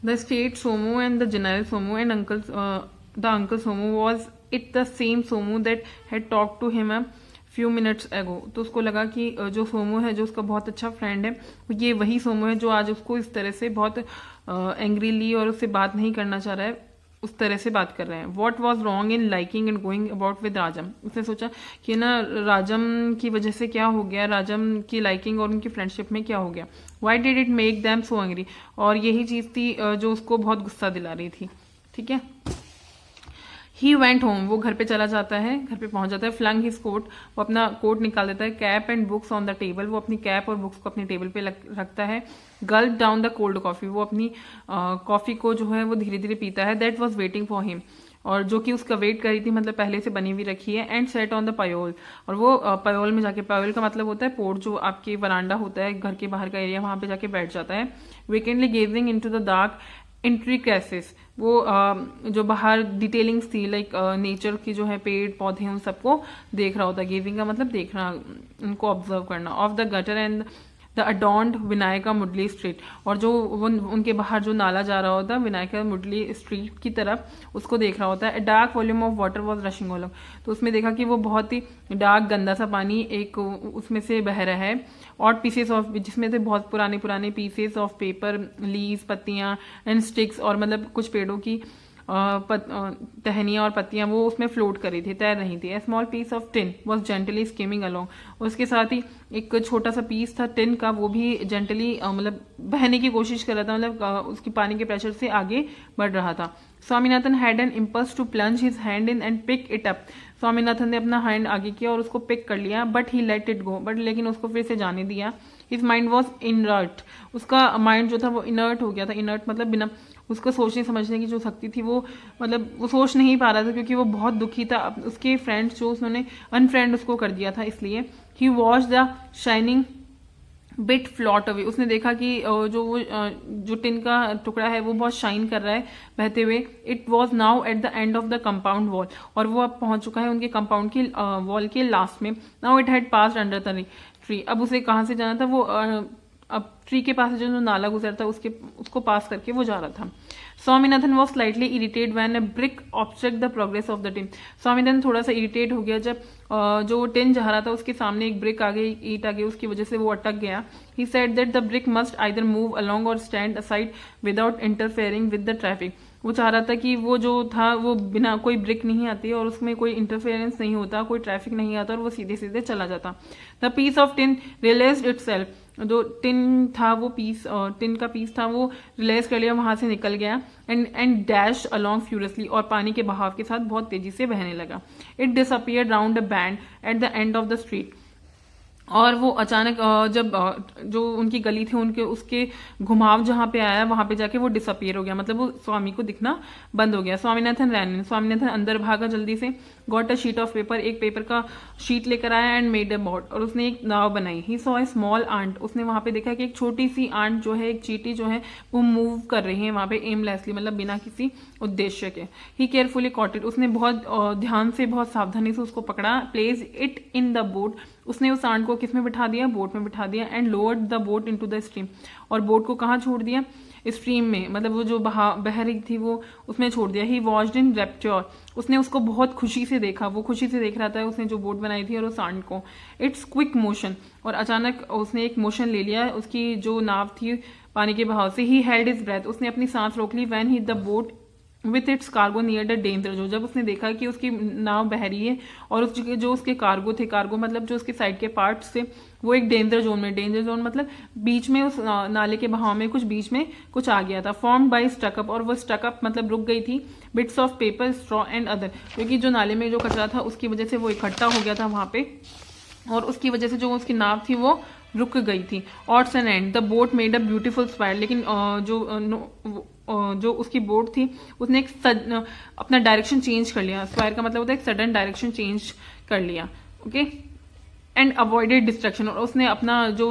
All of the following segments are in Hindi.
The state Somu and the general Somu and the uncle Somu was it the same Somu that had talk to him a few minutes ago. तो उसको लगा कि जो सोमो है, जो उसका बहुत अच्छा फ्रेंड है, ये वही सोमो है जो आज उसको इस तरह से बहुत एंग्रीली और उससे बात नहीं करना चाह रहा है, उस तरह से बात कर रहे हैं। What was wrong in liking and going about with राजम। उसने सोचा कि ना राजम की वजह से क्या हो गया, राजम की लाइकिंग और उनकी फ्रेंडशिप में क्या हो गया। Why did it make them so angry. और यही चीज थी जो उसको बहुत गुस्सा दिला रही थी। ठीक है। ही वेंट होम, वो घर पे चला जाता है, घर पे पहुंच जाता है। फ्लंग हिज कोट, वो अपना कोट निकाल देता है। Cap and books on the table, वो अपनी कैप और बुक्स को अपनी टेबल पे रखता है। गल्प डाउन द कोल्ड कॉफी, वो अपनी कॉफी को जो है वो धीरे धीरे पीता है। That was waiting for him, और जो कि उसका वेट करी थी, मतलब पहले से बनी हुई रखी है। एंड सेट ऑन द पायोल, और वो पायोल में जाके, पायोल का मतलब होता है पोर्ट, जो आपके वरांडा होता है घर के बाहर का एरिया, वहां पे जाके बैठ जाता है। Weekendly gazing into the dark intricacies, वो जो बाहर डिटेलिंग्स थी, लाइक नेचर की जो है पेड़ पौधे, उन सबको देख रहा होता है। गेजिंग का मतलब देखना, उनको ऑब्जर्व करना। Of the gutter and the adorned Vinayaka Mudali street, और जो उनके बाहर जो नाला जा रहा होता है विनायका मुडली स्ट्रीट की तरफ, उसको देख रहा होता है। Dark volume of water was rushing all, तो उसमें देखा कि वो बहुत ही डार्क गंदा सा पानी एक उसमें से बह रहा है। और पीसेस ऑफ, जिसमें से बहुत पुराने पुराने पीसेस ऑफ पेपर, लीव्स, पत्तियां एंड स्टिक्स, और मतलब कुछ पेड़ों की टहनियां और पत्तियां वो उसमें फ्लोट कर रही थी, तैर रही थी। A small piece of tin was gently skimming along, उसके साथ ही एक छोटा सा पीस था टिन का, वो भी जेंटली मतलब बहने की कोशिश कर रहा था, मतलब उसकी पानी के प्रेशर से आगे बढ़ रहा था। Swaminathan had an impulse to plunge his hand in and pick it up, Swaminathan ने अपना हैंड आगे किया और उसको पिक कर लिया। But he let it go, but लेकिन उसको फिर से जाने दिया। हिज माइंड वॉज इनर्ट, उसका माइंड जो था वो इनर्ट हो गया था। इनर्ट मतलब बिना, उसको सोचने समझने की जो शक्ति थी वो, मतलब वो सोच नहीं पा रहा था, क्योंकि वो बहुत दुखी था। उसके फ्रेंड्स जो उसने अनफ्रेंड उसको कर दिया था, इसलिए। He watch the shining bit float away, उसने देखा कि जो टिन का टुकड़ा है वो बहुत शाइन कर रहा है बहते हुए। It was now at the end of the compound wall, और वो अब पहुंच चुका है उनके कंपाउंड की वॉल के लास्ट में। Now it had passed under the tree, अब उसे कहाँ से जाना था, वो अब ट्री के पास जो नाला गुजरता है उसको पास करके वो जा रहा था। Swaminathan was slightly irritate when a brick obstruct the progress of the tin, Swaminathan थोड़ा सा इरिटेट हो गया जब जो टिन जा रहा था उसके सामने एक ब्रिक आ गई, ईट आ गई, उसकी वजह से वो अटक गया। He said that the brick must either move along or stand aside without interfering with the traffic, वो चाह रहा था कि वो जो था वो बिना, कोई ब्रिक नहीं आती और उसमें कोई इंटरफेरेंस नहीं होता, कोई ट्रैफिक नहीं आता, और वो सीधे सीधे चला जाता। The piece of tin realized itself, जो टिन था वो पीस, टिन का पीस था वो रियलाइज कर लिया, वहां से निकल गया। एंड डैश अलोंग फ्यूरियसली, और पानी के बहाव के साथ बहुत तेजी से बहने लगा। It disappeared round a band at the end of the street, और वो अचानक जब जो उनकी गली थी उनके उसके घुमाव जहां पे आया वहां पे जाके वो डिसअपियर हो गया, मतलब वो स्वामी को दिखना बंद हो गया। स्वामीनाथन रैन इन, स्वामीनाथन अंदर भागा जल्दी से। Got a sheet of paper, एक पेपर का शीट लेकर आया। एंड मेड अ बोट, और उसने एक नाव बनाई। He saw a small ant, उसने वहां पे देखा कि एक छोटी सी आंट जो है, एक चींटी जो है वो मूव कर रही है वहां पे एमलेसली, मतलब बिना किसी उद्देश्य के। ही केयरफुली कॉट इट, उसने बहुत ध्यान से, बहुत सावधानी से उसको पकड़ा। Place it in the boat, उसने उस आंट को किसमें बिठा दिया, बोट में बिठा दिया। And lowered the boat into the stream, और बोट को कहाँ छोड़ दिया, स्ट्रीम में, मतलब वो जो बह रही थी वो उसमें छोड़ दिया। ही वॉच्ड इन रैप्च्योर, उसने उसको बहुत खुशी से देखा, वो खुशी से देख रहा था उसने जो बोट बनाई थी और उस आंट को। इट्स क्विक मोशन, और अचानक उसने एक मोशन ले लिया उसकी जो नाव थी पानी के बहाव से। ही हेल्ड हिज ब्रेथ, उसने अपनी सांस रोक ली। When he the boat with its cargo near the danger zone, जब उसने देखा कि उसकी नाव बह रही है और उसके जो उसके कार्गो थे, कार्गो मतलब जो उसके साइड के पार्ट्स थे वो एक डेंजर जोन में, डेंजर जोन मतलब बीच में, उस नाले के बहाव में कुछ बीच में कुछ आ गया था। फॉर्म्ड बाय स्टकअप, और वो स्टकअप मतलब रुक गई थी। Bits of paper, straw and other, क्योंकि जो नाले में जो कचरा था उसकी वजह से वो इकट्ठा हो गया था वहां पे, और उसकी वजह से जो उसकी नाव थी वो रुक गई थी। Odds and and the boat made a beautiful spiral, लेकिन जो उसकी बोट थी उसने एक अपना डायरेक्शन चेंज कर लिया। स्क्वायर का मतलब होता है एक सडन डायरेक्शन चेंज कर लिया। ओके, एंड अवॉइडेड डिस्ट्रक्शन, और उसने अपना जो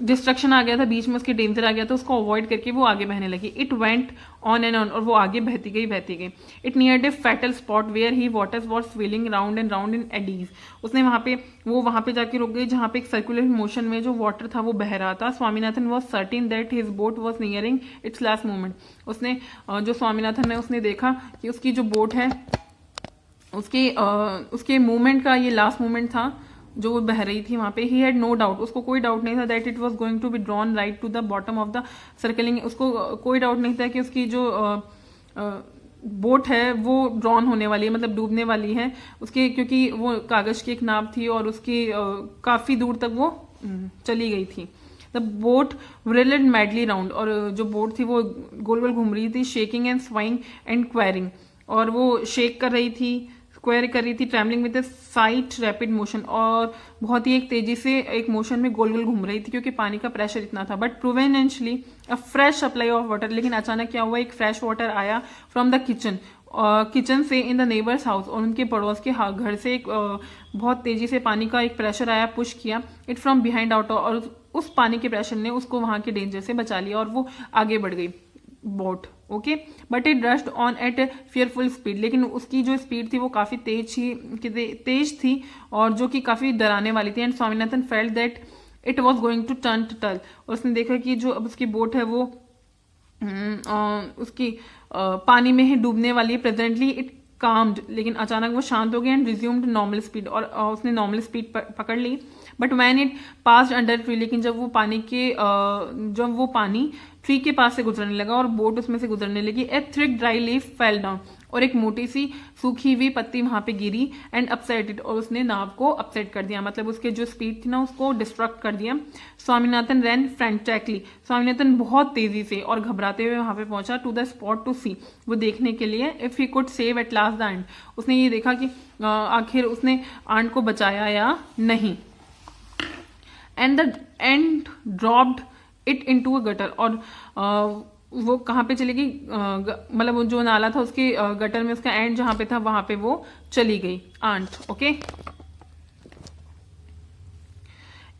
डिस्ट्रक्शन आ गया था, बीच में उसके डेंजर आ गया था, उसको अवॉइड करके वो आगे बहने लगी। It went on and on, और वो आगे बहती गई बहती गई। It neared a fatal spot where he waters was swirling round and round in eddies. उसने वहां पे जाके रुक गई जहां पे एक सर्कुलर मोशन में जो वाटर था वो बह रहा था। Swaminathan was certain that his boat was nearing it's last moment. उसने जो स्वामीनाथन है उसने देखा कि उसकी जो बोट है उसके मूवमेंट का ये लास्ट मोमेंट था जो वो बह रही थी वहां पे। ही हैड नो डाउट, उसको कोई डाउट नहीं था that it was going to be drawn right to the bottom of the circling. उसको कोई डाउट नहीं था कि उसकी जो बोट है वो ड्रॉन होने वाली है, मतलब डूबने वाली है उसके, क्योंकि वो कागज की एक नाव थी और उसकी काफी दूर तक वो चली गई थी। द बोट व्रिलेड मैडली राउंड, और जो बोट थी वो गोल गोल घूम रही थी, शेकिंग एंड स्वाइंग एंड क्वेरिंग, और वो शेक कर रही थी, स्क्वायर कर रही थी, travelling with site rapid motion, और बहुत ही एक तेजी से एक मोशन में गोल गोल घूम रही थी क्योंकि पानी का प्रेशर इतना था। But providentially a fresh supply of water, लेकिन अचानक क्या हुआ, एक फ्रेश वाटर आया फ्रॉम द किचन से इन द नेबर्स हाउस, और उनके पड़ोस के घर से एक बहुत तेजी से पानी का एक प्रेशर आया, पुश किया इट फ्रॉम बिहाइंड आउट, और उस पानी के प्रेशर ने उसको वहां के डेंजर से बचा लिया और वो आगे बढ़ गई boat. Okay, but it rushed on at fearful speed, लेकिन उसकी जो स्पीड थी वो काफी तेज थी और जो कि काफी डराने वाली थी। And Swaminathan felt that it was going to turn to turtle, और उसने देखा कि जो अब उसकी बोट है वो उसकी पानी में ही डूबने वाली है। प्रेजेंटली इट काम्ड, लेकिन अचानक वो शांत हो गई एंड रिज्यूम्ड नॉर्मल स्पीड, और उसने नॉर्मल स्पीड पकड़ ली। But when it passed under tree, लेकिन जब वो पानी ट्री के पास से गुजरने लगा और बोट उसमें से गुजरने लगी, ए thick dry leaf fell down, और एक मोटी सी सूखी हुई पत्ती वहां पे गिरी एंड अपसेट इट, और उसने नाव को अपसेट कर दिया, मतलब उसके जो स्पीड थी ना उसको डिस्ट्रक्ट कर दिया। स्वामीनाथन रैन फ्रेंटैकली, स्वामीनाथन बहुत तेजी से और घबराते हुए वहां पे पहुंचा टू द स्पॉट टू सी, वो देखने के लिए if he could save at last the end, उसने ये देखा कि आखिर उसने आंट को बचाया या नहीं। And the end dropped it into a gutter, और वो कहाँ पे चली गई, मतलब वो जो नाला था उसके गटर में उसका एंड जहां पे था वहां पे वो चली गई ant. Okay,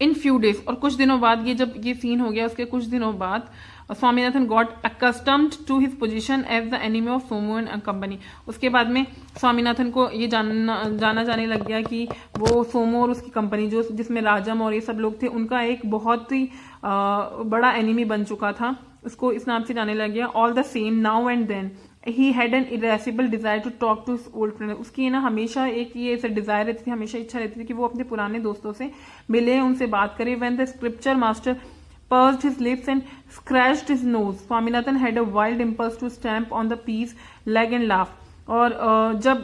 in few days, और कुछ दिनों बाद, ये जब ये सीन हो गया उसके कुछ दिनों बाद, Swaminathan got accustomed to his position as the enemy of Somu and company. उसके बाद में स्वामीनाथन को ये जाना जाने लग गया कि वो सोमू और उसकी कंपनी जो जिसमें राजम और ये सब लोग थे उनका एक बहुत ही बड़ा एनिमी बन चुका था, उसको इस नाम से जाने लग गया। All the same now and then he had an irresistible desire to talk to his old friend, उसकी ना हमेशा एक ये ऐसा डिजायर रहती थी, हमेशा इच्छा रहती थी कि वो अपने पुराने दोस्तों से मिले, उनसे बात करे। When the scripture master pursed his lips and scratched his nose, Swaminathan had a wild impulse to stamp on the piece leg and laugh. और जब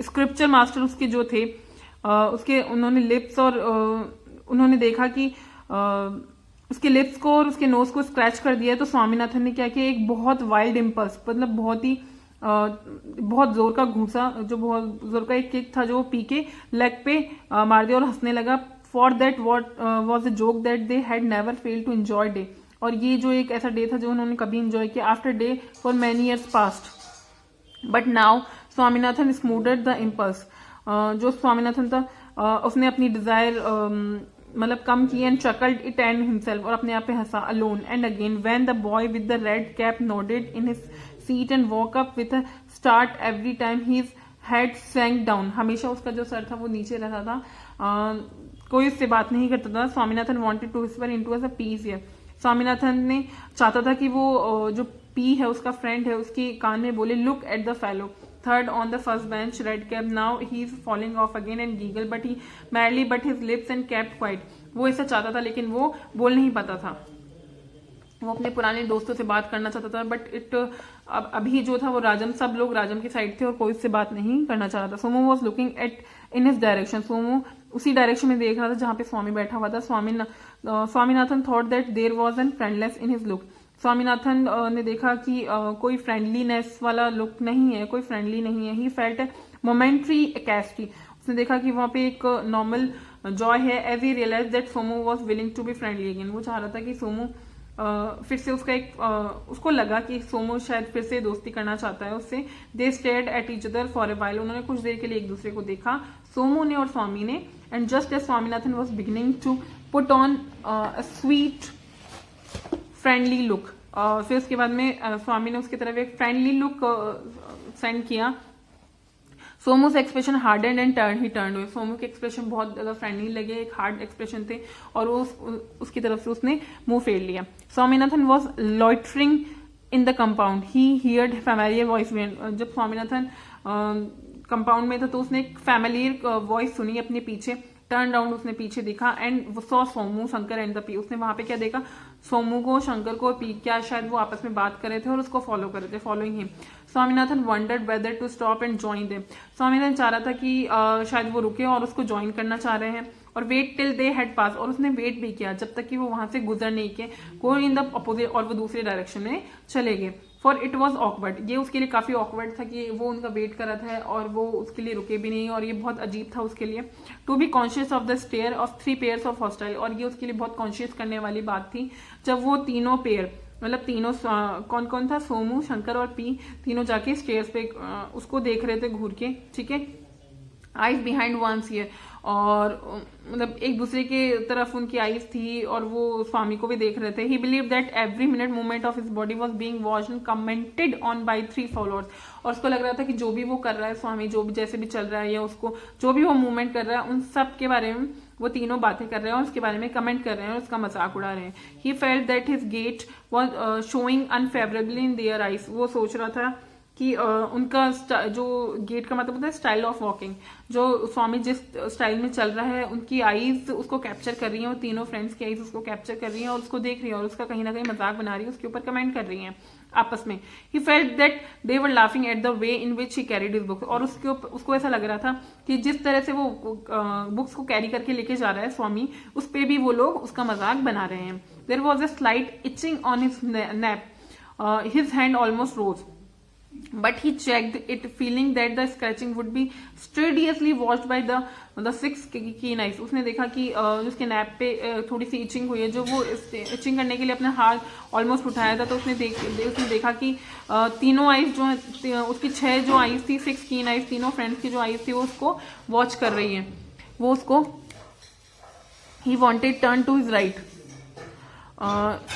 स्क्रिप्चर मास्टर उसके जो थे उसके उन्होंने लिप्स और उन्होंने देखा कि उसके लिप्स को और उसके नोज को स्क्रैच कर दिया, तो स्वामीनाथन ने क्या किया, एक बहुत वाइल्ड इम्पल्स, मतलब बहुत जोर का घूसा, जो बहुत जोर का एक किक था जो वो पी के लेग पे मार दिया और हंसने लगा। For that what was a joke that they had never fail to enjoy day, और ये जो एक ऐसा डे था जो उन्होंने कभी एंजॉय किया। After day for many years past, but now Swaminathan smoothed the impulse, जो स्वामीनाथन था उसने अपनी डिजायर मतलब कम की and chuckled it and himself, और अपने आप पे हंसा। Alone and again when the boy with the red cap nodded in his seat and woke up with a start every time his head sank down, हमेशा उसका जो सर था वो नीचे रहता था, कोई उससे बात नहीं करता था। Swaminathan wanted to whisper into us a piece ear, Swaminathan ने चाहता था कि वो जो पी है उसका फ्रेंड है उसके कान में बोले, look at the fellow third on the first bench, red cap, now he is falling off again and giggle but he madly bit his lips and kept quiet. वो ऐसा चाहता था लेकिन वो बोल नहीं पाता था, वो अपने पुराने दोस्तों से बात करना चाहता था, बट अभी जो था वो राजम, सब लोग राजम की साइड थे और कोई उससे बात नहीं करना चाह रहा था। Somu was looking at in his direction, Somu उसी डायरेक्शन में देख रहा था जहां पे स्वामी बैठा हुआ था। Swaminathan thought that there was an friendless in his look, Swaminathan ने देखा कि कोई फ्रेंडलीनेस वाला लुक नहीं है, कोई फ्रेंडली नहीं है। ही फेल्ट मोमेंट्री कैस्टी, उसने देखा कि वहां पे एक नॉर्मल जॉय है। As he realise that Somu was willing to be friendly again, वो चाह रहा था कि सोमू फिर से उसको लगा कि सोमू शायद फिर से दोस्ती करना चाहता है उससे। They stared at each other for a while, उन्होंने कुछ देर के लिए एक दूसरे को देखा, सोमू ने और स्वामी ने। And just as Swaminathan was beginning to put on sweet friendly look. फिर उसके बाद में स्वामी ने उसकी तरफ एक फ्रेंडली लुक सेंड किया। Somu's expression harden and turn he turn. Somu के एक्सप्रेशन बहुत ज्यादा फ्रेंडली लगे, एक हार्ड एक्सप्रेशन थे और वो उसकी तरफ से उसने मुंह फेर लिया। Swaminathan was loitering in the compound, he heard familiar voice. जब स्वामीनाथन कंपाउंड में था तो उसने एक फैमिलियर वॉइस सुनी अपने पीछे। टर्न राउंड, उसने पीछे देखा and saw Somu, Shankar and the P. उसने वहां पे क्या देखा, सोमू को, शंकर को, पी, क्या शायद वो आपस में बात कर रहे थे और उसको फॉलो कर रहे थे, following him. Swaminathan wondered whether to stop and join them. Swaminathan चाह रहा था कि शायद वो रुके और उसको ज्वाइन करना चाह रहे हैं। और वेट टिल दे हैड पास, और उसने वेट भी किया जब तक कि वो वहां से गुजर नहीं के, गो इन द अपोजिट, और वो दूसरे डायरेक्शन में चले गए। फॉर इट वॉज ऑकवर्ड, ये उसके लिए काफी ऑकवर्ड था कि वो उनका वेट कर रहा था और वो उसके लिए रुके भी नहीं, और ये बहुत अजीब था उसके लिए। To be conscious of the stare of 3 pairs of hostile, और ये उसके लिए बहुत कॉन्शियस करने वाली बात थी जब वो तीनों पेयर, मतलब तीनों कौन कौन था, सोमू, शंकर और पी, तीनों जाके स्टेयर्स पे उसको देख रहे थे घूर के, ठीक है। आईज बिहाइंड वंस ईयर, और मतलब एक दूसरे के तरफ उनकी आईज थी और वो स्वामी को भी देख रहे थे। He believe that every minute movement of his body was being watched and commented on by 3 followers, और उसको लग रहा था कि जो भी वो कर रहा है स्वामी, जो भी जैसे भी चल रहा है या उसको जो भी वो मूवमेंट कर रहा है, उन सब के बारे में वो तीनों बातें कर रहे हैं और उसके बारे में कमेंट कर रहे हैं और उसका मजाक उड़ा रहे हैं। He felt that his gait was showing unfavourably in their eyes, वो सोच रहा था कि उनका जो गेट का मतलब होता है स्टाइल ऑफ वॉकिंग, जो स्वामी जिस स्टाइल में चल रहा है उनकी आईज उसको कैप्चर कर रही हैं, और तीनों फ्रेंड्स की आईज उसको कैप्चर कर रही हैं और उसको देख रही हैं और उसका कहीं ना कहीं मजाक बना रही है, उसके ऊपर कमेंट कर रही हैं आपस में। ही felt that they were laughing at the way in which he carried his books, और उसको ऐसा लग रहा था कि जिस तरह से वो बुक्स को कैरी करके लेके जा रहा है स्वामी, उस पे भी वो लोग उसका मजाक बना रहे हैं। There was a slight itching on his neck, his hand almost rose, but he checked it feeling that the scratching would be studiously watched by the 6 keen eyes। उसने देखा कि उसके नैप पे थोड़ी सी इचिंग हुई है, जो वो इचिंग करने के लिए अपना हाथ ऑलमोस्ट उठाया था, तो उसने देखा कि तीनों आईज जो उसकी 6 जो आईज थी, 6 कीन आईज, तीनों फ्रेंड्स की जो आईज थी वो उसको वॉच कर रही है। वो उसको he wanted turn to his right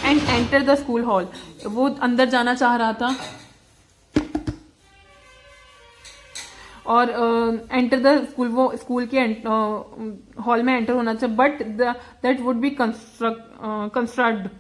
and enter the school hall, वो अंदर जाना चाह रहा था और एंटर द स्कूल, वो स्कूल के हॉल में एंटर होना चाहिए, but that would B construct,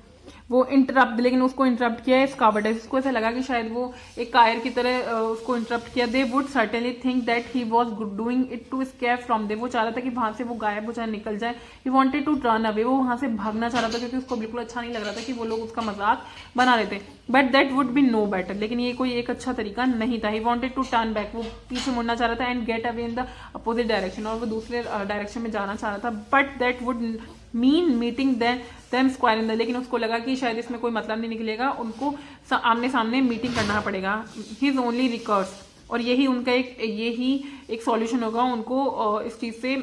वो इंटरप्ट, लेकिन उसको इंटरप्ट किया है स्काबर्डाइस। उसको ऐसा लगा कि शायद वो एक कायर की तरह उसको इंटरप्ट किया। They would certainly think that he was doing it to escape from them, वो चाह रहा था कि वहां से वो गायब हो जाए, निकल जाए। He wanted to turn away, वो वहां से भागना चाह रहा था क्योंकि उसको बिल्कुल अच्छा नहीं लग रहा था कि वो लोग उसका मजाक बना रहे थे। But that would be no better, लेकिन ये कोई एक अच्छा तरीका नहीं था। He wanted to turn back, वो पीछे मुड़ना चाह रहा था, and get away in the opposite direction, और वो दूसरे डायरेक्शन में जाना चाह रहा था। But that would mean meeting them square in the, लेकिन उसको लगा कि शायद इसमें कोई मतलब नहीं निकलेगा, उनको आमने सामने मीटिंग करना पड़ेगा। हिज ओनली रिकर्स, और यही उनका एक सॉल्यूशन होगा उनको इस चीज से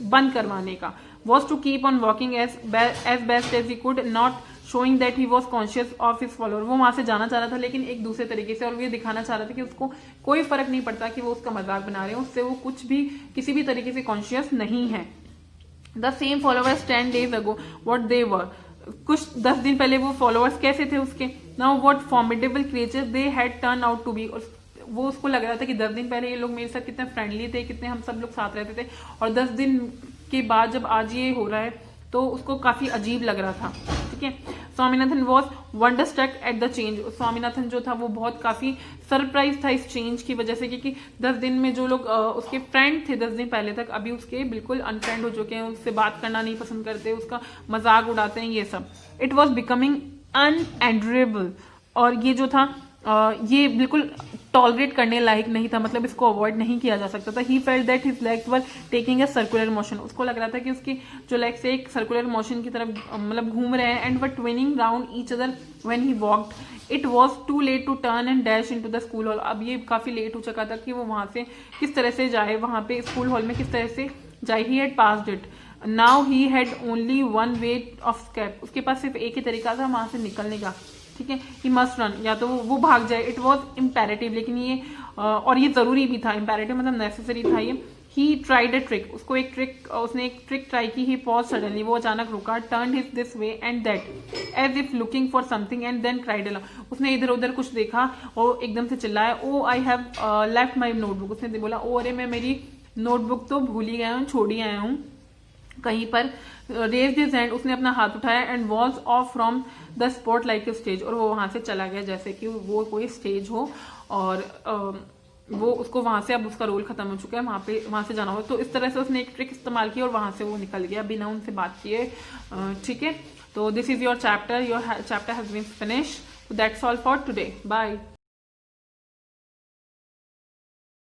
बंद करवाने का। Was to keep on walking as best as he could, not showing that he was conscious of his follower. वो वहां से जाना चाह रहा था लेकिन एक दूसरे तरीके से, और वो ये दिखाना चाह रहा था कि उसको कोई फर्क नहीं पड़ता कि वो उसका मजाक बना रहे हैं, उससे वो कुछ भी किसी भी तरीके से कॉन्शियस नहीं है। The same followers 10 days ago what they were, कुछ 10 दिन पहले वो फॉलोअर्स कैसे थे उसके। Now what formidable creatures they had turn out to be, वो उसको लग रहा था कि 10 दिन पहले ये लोग मेरे साथ कितने फ्रेंडली थे, कितने हम सब लोग साथ रहते थे, और 10 दिन के बाद जब आज ये हो रहा है तो उसको काफी अजीब लग रहा था, ठीक है। Swaminathan was wonderstruck at the change, Swaminathan जो था वो बहुत काफी सरप्राइज था इस चेंज की वजह से, क्योंकि 10 दिन में जो लोग उसके फ्रेंड थे 10 दिन पहले तक, अभी उसके बिल्कुल अनफ्रेंड हो चुके हैं, उससे बात करना नहीं पसंद करते, उसका मजाक उड़ाते हैं, ये सब। इट वॉज बिकमिंग अनएंड्रेबल, और ये जो था ये बिल्कुल टॉलरेट करने लायक नहीं था, मतलब इसको अवॉइड नहीं किया जा सकता था। ही felt that his legs were taking a circular motion, उसको लग रहा था कि उसकी जो लेग्स एक सर्कुलर मोशन की तरफ मतलब घूम रहे हैं, and were twining round each other when he walked. It was too late to turn and dash into the school hall, अब ये काफी लेट हो चुका था कि वो वहां से किस तरह से जाए, वहां पे स्कूल हॉल में किस तरह से जाए। He had passed it, now he had only one way of escape, उसके पास सिर्फ एक ही तरीका था वहां से निकलने का, ठीक है। ही मस्ट रन, या तो वो भाग जाए। इट वॉज इम्पेरेटिव, लेकिन ये और ये जरूरी भी था, इम्पेरेटिव मतलब नेसेसरी था ये। ही ट्राइड अ ट्रिक, उसको एक ट्रिक, उसने एक ट्रिक ट्राई की। ही पॉज सडनली, वो अचानक रुका। Turn his this way and that as if looking for something and then cried aloud, उसने इधर उधर कुछ देखा और एकदम से चिल्लाया, oh I have left my notebook, उसने बोला ओ अरे मैं मेरी नोटबुक तो भूल ही गया हूँ, छोड़ ही आया हूँ कहीं पर। रेज हिज हैंड, उसने अपना हाथ उठाया and was of from the spot like a stage, और वो वहां से चला गया जैसे कि वो कोई स्टेज हो और वो उसको वहां से, अब उसका रोल खत्म हो चुका है, वहां से जाना हो। तो इस तरह से उसने एक ट्रिक इस्तेमाल की और वहां से वो निकल गया बिना उनसे बात किए। ठीक है, तो this is your chapter has been finish, that's all for today, bye.